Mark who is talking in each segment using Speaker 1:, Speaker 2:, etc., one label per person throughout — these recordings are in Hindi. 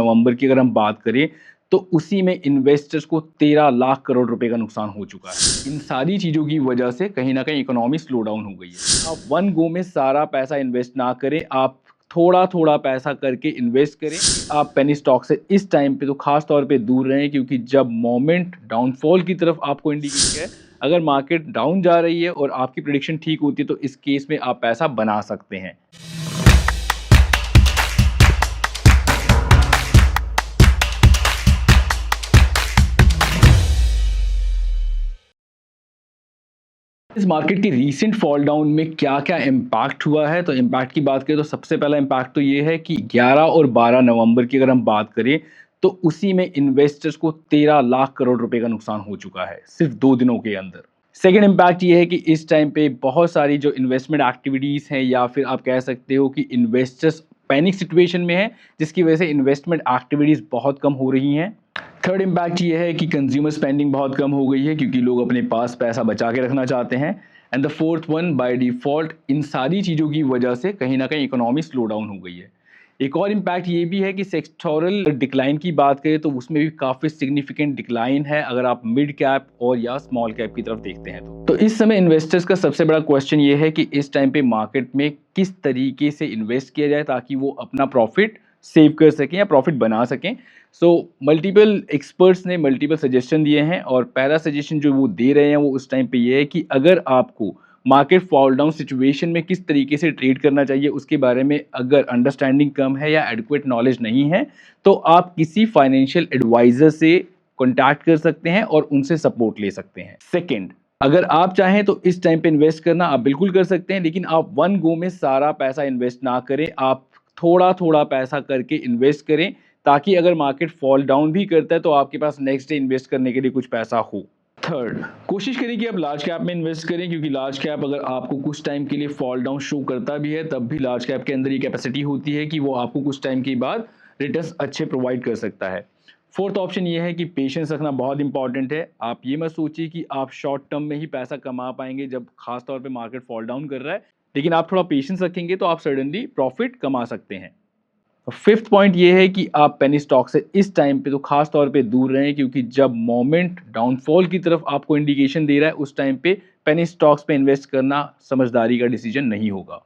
Speaker 1: नवंबर की अगर हम बात करें तो उसी में इन्वेस्टर्स को 13 लाख करोड़ रुपए का नुकसान हो चुका है। इन सारी चीज़ों की वजह से कहीं न कहीं इकोनॉमी स्लो डाउन हो गई है। आप वन गो में सारा पैसा इन्वेस्ट ना करें, आप थोड़ा-थोड़ा पैसा करके इन्वेस्ट करें। आप पेनी स्टॉक से इस टाइम पे तो ख़ास तौर पे दूर रहें, क्योंकि जब मोमेंट डाउनफॉल की तरफ आपको इंडिकेट है, अगर मार्केट डाउन जा रही है और आपकी प्रेडिक्शन ठीक होती है तो इस केस में आप पैसा बना सकते हैं। इस मार्केट की रीसेंट फॉल डाउन में क्या-क्या इम्पैक्ट हुआ है, तो इम्पैक्ट की बात करें तो सबसे पहला इम्पैक्ट तो ये है कि 11 और 12 नवंबर की अगर हम बात करें, तो उसी में इन्वेस्टर्स को 13 लाख करोड़ रुपए का नुकसान हो चुका है, सिर्फ 2 दिनों के अंदर। सेकंड इम्पैक्ट ये है कि इस टाइम पे बहुत सारी जो इन्वेस्टमेंट एक्टिविटीज़ हैं, या फिर आप कह सकते हो कि इन्वेस्टर्स पैनिक सिचुएशन में हैं, जिसकी वजह से इन्वेस्टमेंट एक्टिविटीज़ बहुत कम हो रही हैं। थर्ड इम्पैक्ट ये है कि कंज्यूमर स्पेंडिंग बहुत कम हो गई है, क्योंकि लोग अपने पास पैसा बचा के रखना चाहते हैं। And the fourth one, by default इन सारी चीज़ों की वजह से कहीं न कहीं इकोनॉमी स्लो डाउन हो गई है। एक और इम्पैक्ट ये भी है कि सेक्टोरल डिक्लाइन की बात करें तो उसमें भी काफ़ी सिग्निफिकेंट डिक्लाइन है, अगर आप मिड कैप और या स्मॉल कैप की तरफ देखते हैं तो। इस समय इन्वेस्टर्स का सबसे बड़ा क्वेश्चन ये है कि इस टाइम पे मार्केट में किस तरीके से इन्वेस्ट किया जाए ताकि वो अपना प्रॉफिट सेव कर सकें या प्रॉफिट बना सकें। मल्टीपल एक्सपर्ट्स ने मल्टीपल सजेशन दिए हैं, और पहला सजेशन जो वो दे रहे हैं वो उस टाइम पे ये है कि अगर आपको मार्केट फॉल डाउन सिचुएशन में किस तरीके से ट्रेड करना चाहिए उसके बारे में अगर अंडरस्टैंडिंग कम है या एडिक्वेट नॉलेज नहीं है, तो आप किसी फाइनेंशियल एडवाइजर से कॉन्टैक्ट कर सकते हैं और उनसे सपोर्ट ले सकते हैं। सेकेंड, अगर आप चाहें तो इस टाइम पे इन्वेस्ट करना आप बिल्कुल कर सकते हैं, लेकिन आप वन गो में सारा पैसा इन्वेस्ट ना करें, आप थोड़ा-थोड़ा पैसा करके इन्वेस्ट करें, ताकि अगर मार्केट फॉल डाउन भी करता है तो आपके पास नेक्स्ट डे इन्वेस्ट करने के लिए कुछ पैसा हो। थर्ड, कोशिश करिए कि आप लार्ज कैप में इन्वेस्ट करें, क्योंकि लार्ज कैप अगर आपको कुछ टाइम के लिए फॉल डाउन शो करता भी है, तब भी लार्ज कैप के अंदर ये कैपेसिटी होती है कि वो आपको कुछ टाइम के बाद रिटर्न्स अच्छे प्रोवाइड कर सकता है। फोर्थ ऑप्शन ये है कि पेशेंस रखना बहुत इंपॉर्टेंट है। आप ये मत सोचिए कि आप शॉर्ट टर्म में ही पैसा कमा पाएंगे जब खास तौर पे मार्केट फॉल डाउन कर रहा है, लेकिन आप थोड़ा पेशेंस रखेंगे तो आप सडनली प्रॉफिट कमा सकते हैं। फिफ्थ पॉइंट ये है कि आप पेनी स्टॉक से इस टाइम पे तो खास तौर पे दूर रहें, क्योंकि जब मोमेंट डाउनफॉल की तरफ आपको इंडिकेशन दे रहा है उस टाइम पे पेनी स्टॉक्स पे इन्वेस्ट करना समझदारी का डिसीजन नहीं होगा।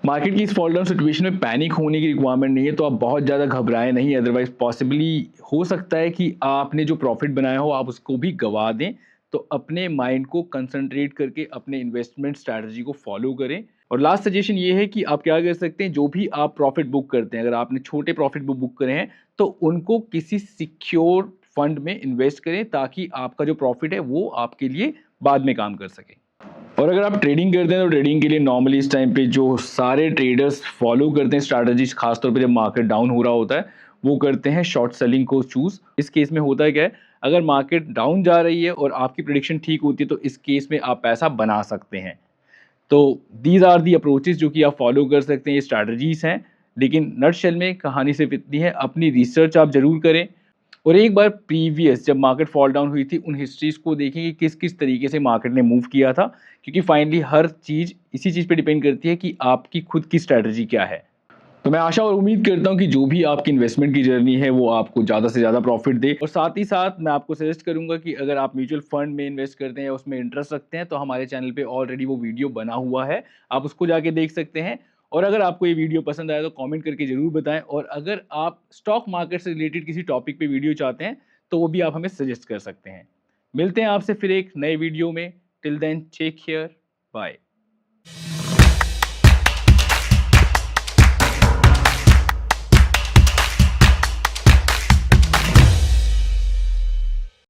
Speaker 1: मार्केट की इस फॉल डाउन सिचुएशन में पैनिक होने की रिक्वायरमेंट नहीं है, तो आप बहुत ज़्यादा घबराएं नहीं, अदरवाइज पॉसिबली हो सकता है कि आपने जो प्रॉफिट बनाया हो आप उसको भी गवा दें। तो अपने माइंड को कंसंट्रेट करके अपने इन्वेस्टमेंट स्ट्रैटेजी को फॉलो करें। और लास्ट सजेशन ये है कि आप क्या कर सकते हैं, जो भी आप प्रॉफिट बुक करते हैं, अगर आपने छोटे प्रॉफिट बुक करे हैं तो उनको किसी सिक्योर फंड में इन्वेस्ट करें, ताकि आपका जो प्रॉफिट है वो आपके लिए बाद में काम कर सके। और अगर आप ट्रेडिंग करते हैं तो ट्रेडिंग के लिए नॉर्मली इस टाइम पे जो सारे ट्रेडर्स फॉलो करते हैं स्ट्रैटेजीज, खासतौर पे जब मार्केट डाउन हो रहा होता है, वो करते हैं शॉर्ट सेलिंग को चूज। इस केस में होता है क्या है, अगर मार्केट डाउन जा रही है और आपकी प्रेडिक्शन ठीक होती है तो इस केस में आप पैसा बना सकते हैं। तो दीज आर दी अप्रोचेस जो कि आप फॉलो कर सकते हैं, ये स्ट्रैटेजीज हैं। लेकिन नटशेल में कहानी सिर्फ इतनी है, अपनी रिसर्च आप जरूर करें, और एक बार प्रीवियस जब मार्केट फॉल डाउन हुई थी उन हिस्ट्रीज को देखें कि किस किस तरीके से मार्केट ने मूव किया था, क्योंकि फाइनली हर चीज़ इसी चीज़ पे डिपेंड करती है कि आपकी खुद की स्ट्रैटेजी क्या है। तो मैं आशा और उम्मीद करता हूं कि जो भी आपकी इन्वेस्टमेंट की जर्नी है वो आपको ज़्यादा से ज़्यादा प्रॉफिट दे। और साथ ही साथ मैं आपको सजेस्ट करूंगा कि अगर आप म्यूचुअल फंड में इन्वेस्ट करते हैं या उसमें इंटरेस्ट रखते हैं तो हमारे चैनल पे ऑलरेडी वो वीडियो बना हुआ है, आप उसको जाके देख सकते हैं। और अगर आपको ये वीडियो पसंद आया तो कमेंट करके ज़रूर बताएं, और अगर आप स्टॉक मार्केट से रिलेटेड किसी टॉपिक पे वीडियो चाहते हैं तो वो भी आप हमें सजेस्ट कर सकते हैं। मिलते हैं आपसे फिर एक नए वीडियो में। Till then take care, bye.